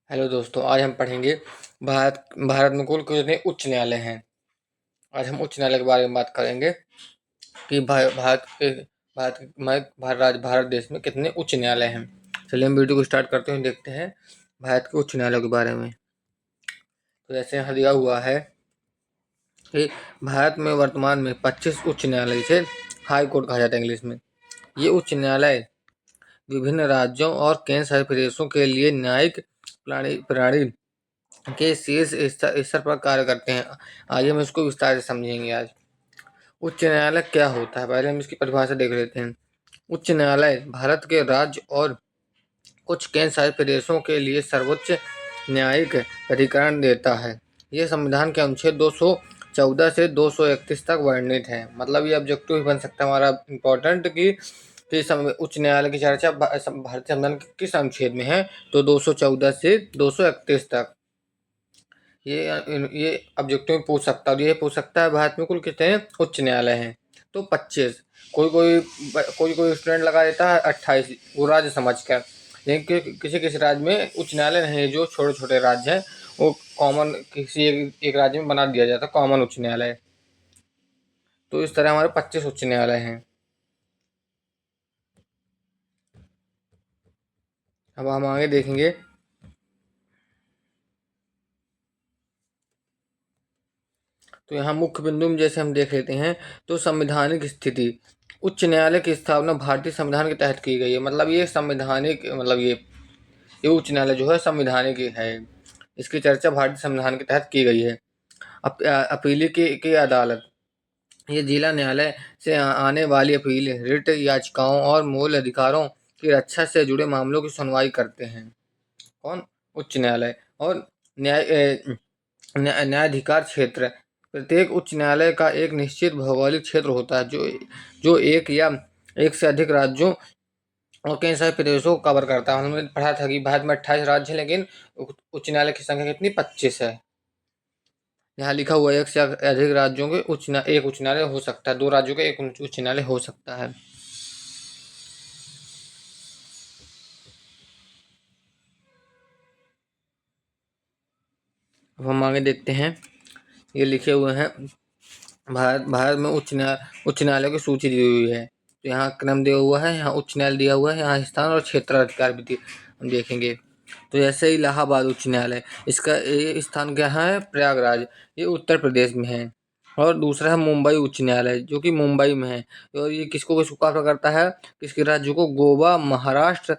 Hello दोस्तों, आज हम पढ़ेंगे भारत भारत में कुल कितने उच्च न्यायालय हैं। आज हम उच्च न्यायालय के बारे में बात करेंगे कि भारत देश में कितने उच्च न्यायालय हैं। चलिए हम वीडियो को स्टार्ट करते हैं, देखते हैं भारत के उच्च न्यायालयों के बारे में। तो जैसे यहाँ दिया हुआ है कि भारत में वर्तमान में 25 उच्च न्यायालय, जिसे हाई कोर्ट कहा जाता है इंग्लिश में। ये उच्च न्यायालय विभिन्न राज्यों और केंद्र शासित प्रदेशों के लिए न्यायिक प्रणाली के शीर्ष स्तर पर कार्य करते हैं। आइए हम इसको विस्तार से समझेंगे आज। उच्च न्यायालय क्या होता है, पहले हम इसकी परिभाषा देख लेते हैं। उच्च न्यायालय भारत के राज्य और कुछ केंद्र शासित प्रदेशों के लिए सर्वोच्च न्यायिक अधिकरण देता है। ये संविधान के अनुच्छेद 214 से 231 तक वर्णित है। मतलब ये ऑब्जेक्टिव बन सकता है हमारा इम्पोर्टेंट कि उच्च न्यायालय की चर्चा भारतीय संविधान के किस अनुच्छेद में है, तो 214 से 231 तक। ये ऑब्जेक्टिव पूछ सकता है। और ये पूछ सकता है भारत में कुल कितने उच्च न्यायालय हैं, तो 25। कोई स्टूडेंट लगा देता है 28, वो राज्य समझ कर। लेकिन किसी किसी राज्य में उच्च न्यायालय नहीं, जो छोटे छोटे राज्य हैं वो कॉमन किसी एक राज्य में बना दिया जाता है कॉमन उच्च न्यायालय। तो इस तरह हमारे 25 उच्च न्यायालय हैं। अब हम आगे देखेंगे। तो यहाँ मुख्य बिंदु में जैसे हम देख लेते हैं, तो संवैधानिक स्थिति। उच्च न्यायालय की स्थापना भारतीय संविधान के तहत की गई है। मतलब ये संवैधानिक, मतलब ये उच्च न्यायालय जो है संवैधानिक है। इसकी चर्चा भारतीय संविधान के तहत की गई है। अपील की अदालत, ये जिला न्यायालय से आने वाली अपील, रिट याचिकाओं और मूल अधिकारों की रक्षा से जुड़े मामलों की सुनवाई करते हैं। कौन? उच्च न्यायालय। और न्यायाधिकार क्षेत्र, प्रत्येक उच्च न्यायालय का एक निश्चित भौगोलिक क्षेत्र होता है जो एक या एक से अधिक राज्यों और कई सारे प्रदेशों को कवर करता है। हमने पढ़ा था कि भारत में 28 राज्य हैं, लेकिन उच्च न्यायालय की संख्या कितनी? 25 है। यहाँ लिखा हुआ है एक से अधिक राज्यों के एक उच्च न्यायालय हो सकता है, 2 राज्यों का एक उच्च न्यायालय हो सकता है। अब हम आगे देखते हैं। ये लिखे हुए हैं भारत में उच्च न्यायालय की सूची दी हुई है। तो यहाँ क्रम दिया हुआ है, यहाँ उच्च न्यायालय दिया हुआ है, यहाँ स्थान और क्षेत्राधिकार भी हम देखेंगे। तो जैसे इलाहाबाद उच्च न्यायालय, इसका ये स्थान क्या है? प्रयागराज, ये उत्तर प्रदेश में है। और दूसरा है मुंबई उच्च न्यायालय, जो कि मुंबई में है। और ये किसको कवर करता है? किसके राज्य को? गोवा, महाराष्ट्र,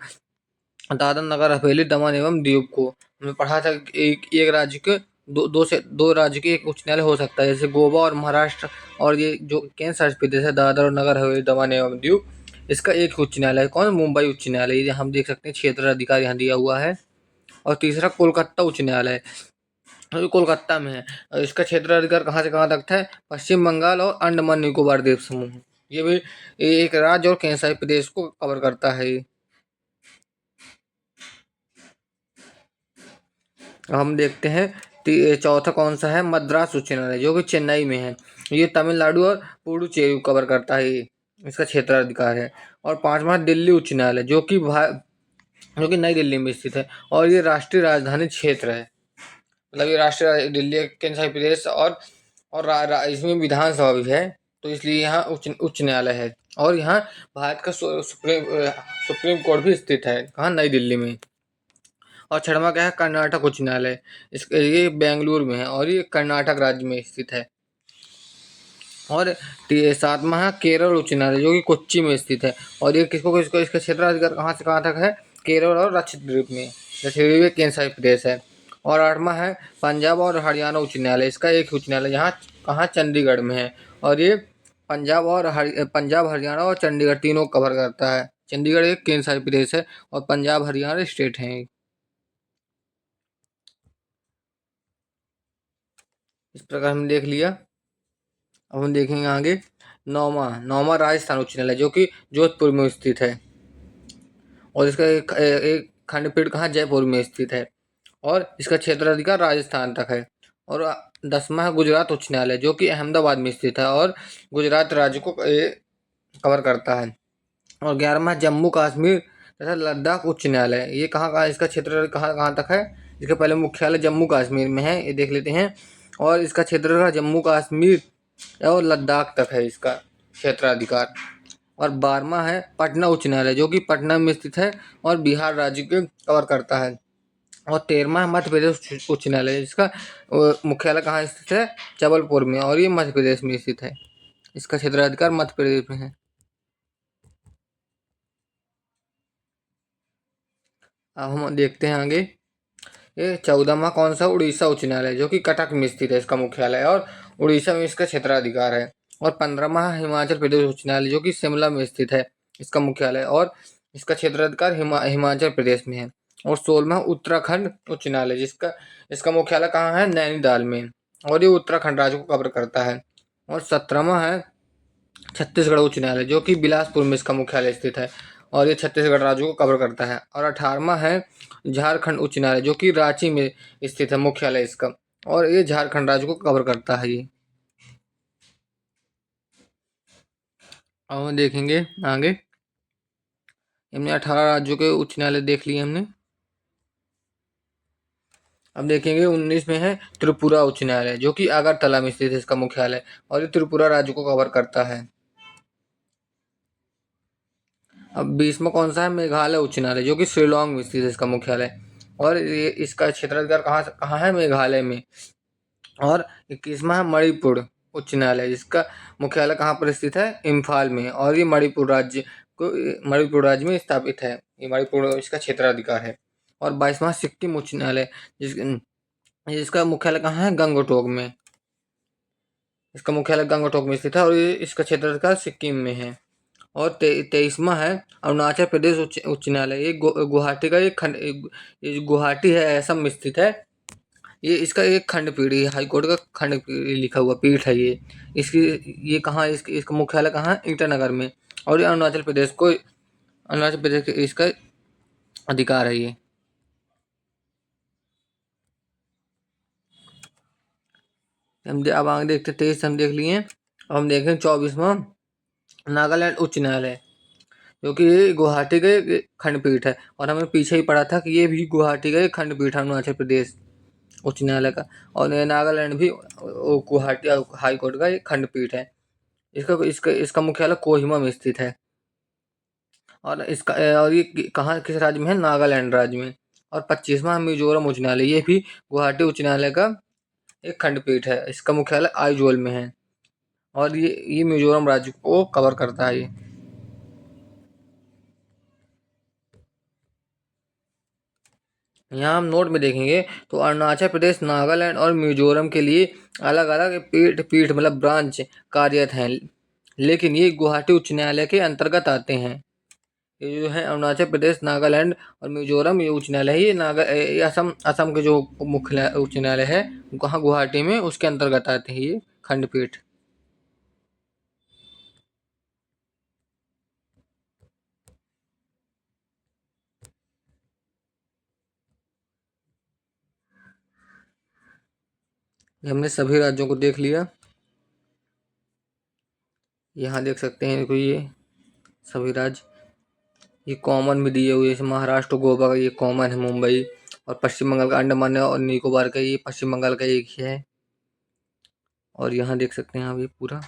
दादर नगर हवेली, दमन एवं दीव को। हमने पढ़ा था कि एक राज्य के दो राज्य के एक उच्च न्यायालय हो सकता है, जैसे गोवा और महाराष्ट्र। और ये जो केंद्र शासित प्रदेश है दादर और नगर हवेली, दमन एवं दीव, इसका एक उच्च न्यायालय है। कौन? मुंबई उच्च न्यायालय। ये हम देख सकते हैं क्षेत्र अधिकार यहाँ दिया हुआ है। और तीसरा कोलकाता उच्च न्यायालय, जो कोलकाता में है। और इसका क्षेत्र अधिकार कहाँ से कहाँ तक है? पश्चिम बंगाल और अंडमान निकोबार द्वीप समूह। ये भी एक राज्य और केंद्र शासित प्रदेश को कवर करता है। हम देखते हैं चौथा कौन सा है? मद्रास उच्च न्यायालय, जो कि चेन्नई में है। ये तमिलनाडु और पुडुचेरी कवर करता है, इसका क्षेत्राधिकार है। और पांचवा दिल्ली उच्च न्यायालय, जो कि नई दिल्ली में स्थित है। और ये राष्ट्रीय राजधानी क्षेत्र है। मतलब ये राष्ट्रीय दिल्ली केंद्र शासित प्रदेश इसमें विधानसभा भी है, तो इसलिए यहाँ उच्च न्यायालय है। और यहाँ भारत का सुप्रीम कोर्ट भी स्थित है। कहाँ? नई दिल्ली में। और छठवां क्या है? कर्नाटक उच्च न्यायालय, ये बेंगलुरु में है और ये कर्नाटक राज्य में स्थित है। और सातवां है केरल उच्च न्यायालय, जो कि कोच्चि में स्थित है। और ये किसको किसको इसका क्षेत्राधिकार कहाँ से कहाँ तक है? केरल और लक्षद्वीप में। लक्षद्वीप केंद्र शासित प्रदेश है। और आठवां है पंजाब और हरियाणा उच्च न्यायालय, इसका एक उच्च न्यायालय यहाँ कहाँ? चंडीगढ़ में है। और ये पंजाब हरियाणा और चंडीगढ़ तीनों कवर करता है। चंडीगढ़ एक केंद्र शासित प्रदेश है और पंजाब हरियाणा स्टेट है। इस प्रकार हमने देख लिया। अब हम देखेंगे आगे नौवां राजस्थान उच्च न्यायालय, जो कि जोधपुर में स्थित है। और इसका एक खंडपीठ कहाँ? जयपुर में स्थित है। और इसका क्षेत्राधिकार राजस्थान तक है। और 10वां है गुजरात उच्च न्यायालय, जो कि अहमदाबाद में स्थित है और गुजरात राज्य को कवर करता है। और 11वां जम्मू कश्मीर तथा लद्दाख उच्च न्यायालय, ये कहाँ इसका क्षेत्र कहाँ कहाँ तक है? इसका पहले मुख्यालय जम्मू कश्मीर में है, ये देख लेते हैं। और इसका क्षेत्र का जम्मू कश्मीर और लद्दाख तक है इसका क्षेत्राधिकार। और 12वां है पटना उच्च न्यायालय, जो कि पटना में स्थित है और बिहार राज्य के कवर करता है। और 13वां है मध्य प्रदेश उच्च न्यायालय, जिसका मुख्यालय कहाँ स्थित है, जबलपुर में, और ये मध्य प्रदेश में स्थित है। इसका क्षेत्राधिकार मध्य प्रदेश में है। अब हम देखते हैं आगे। ये 14वां कौन सा, उड़ीसा उच्च न्यायालय, जो कि कटक में स्थित है इसका मुख्यालय, और उड़ीसा में इसका क्षेत्राधिकार है। और 15वां हिमाचल प्रदेश उच्च न्यायालय, जो कि शिमला में स्थित है इसका मुख्यालय, और इसका क्षेत्राधिकार हिमाचल प्रदेश में है। और 16वां उत्तराखंड उच्च न्यायालय, जिसका इसका मुख्यालय कहाँ है, नैनीताल में, और ये उत्तराखंड राज्य को कवर करता है। और 17वां है छत्तीसगढ़ उच्च न्यायालय, जो कि बिलासपुर में इसका मुख्यालय स्थित है, और ये छत्तीसगढ़ राज्य को कवर करता है। और 18वां है झारखंड उच्च न्यायालय, जो कि रांची में स्थित है मुख्यालय इसका, और ये झारखंड राज्य को कवर करता है ये। अब हम देखेंगे आगे। हमने 18 राज्यों के उच्च न्यायालय देख लिए हमने। अब देखेंगे 19 में है त्रिपुरा उच्च न्यायालय, जो कि अगरतला में स्थित है इसका मुख्यालय, और ये त्रिपुरा राज्य को कवर करता है। अब 20वां कौन सा है, मेघालय उच्च न्यायालय, जो कि शिलोंग में स्थित है इसका मुख्यालय, और ये इसका क्षेत्राधिकार कहाँ कहाँ है, मेघालय में। और 21वां है मणिपुर उच्च न्यायालय, जिसका मुख्यालय कहाँ पर स्थित है, इम्फाल में, और ये मणिपुर राज्य में स्थापित है। ये मणिपुर इसका क्षेत्राधिकार है। और 22वां सिक्किम उच्च न्यायालय, जिसका मुख्यालय कहाँ है, गंगटोक में। इसका मुख्यालय गंगटोक में स्थित है, और ये इसका क्षेत्राधिकार सिक्किम में है। और 23वां है अरुणाचल प्रदेश उच्च न्यायालय, ये गुवाहाटी का एक खंड, ये गुवाहाटी है, असम में स्थित है। ये इसका एक खंडपीठ, ये हाई कोर्ट का खंडपीठ लिखा हुआ पीठ है ये। इसकी ये कहाँ, इसका मुख्यालय कहाँ है, ईटानगर में, और ये अरुणाचल प्रदेश के इसका अधिकार है ये। अब आगे देखते 23 हम देख लिए। अब हम देखें 24वां नागालैंड उच्च न्यायालय, जो कि ये गुवाहाटी का एक खंडपीठ है, और हमें पीछे ही पढ़ा था कि ये भी गुवाहाटी का एक खंडपीठ है अरुणाचल प्रदेश उच्च न्यायालय का, और नागालैंड भी गुवाहाटी हाई कोर्ट का एक खंडपीठ है। इसका इसका इसका मुख्यालय कोहिमा में स्थित है, और ये कहाँ, किस राज्य में है, नागालैंड राज्य में। और 25वां मिजोरम उच्च न्यायालय, ये भी गुवाहाटी उच्च न्यायालय का एक खंडपीठ है, इसका मुख्यालय आइजोल में है, और ये मिजोरम राज्य को कवर करता है ये। यहाँ हम नोट में देखेंगे तो अरुणाचल प्रदेश, नागालैंड और मिजोरम के लिए अलग अलग पीठ पीठ मतलब ब्रांच कार्यरत हैं, लेकिन ये गुवाहाटी उच्च न्यायालय के अंतर्गत आते हैं। ये जो है अरुणाचल प्रदेश, नागालैंड और मिजोरम, ये उच्च न्यायालय ही ये असम असम के जो मुख्य उच्च न्यायालय है वहाँ गुवाहाटी में, उसके अंतर्गत आते हैं ये खंडपीठ। हमने सभी राज्यों को देख लिया। यहाँ देख सकते हैं कोई ये सभी राज्य, ये कॉमन में दिए हुए, जैसे महाराष्ट्र गोवा का ये कॉमन है, मुंबई, और पश्चिम बंगाल का अंडमान और निकोबार का ये पश्चिम बंगाल का एक ही है। और यहाँ देख सकते हैं आप ये पूरा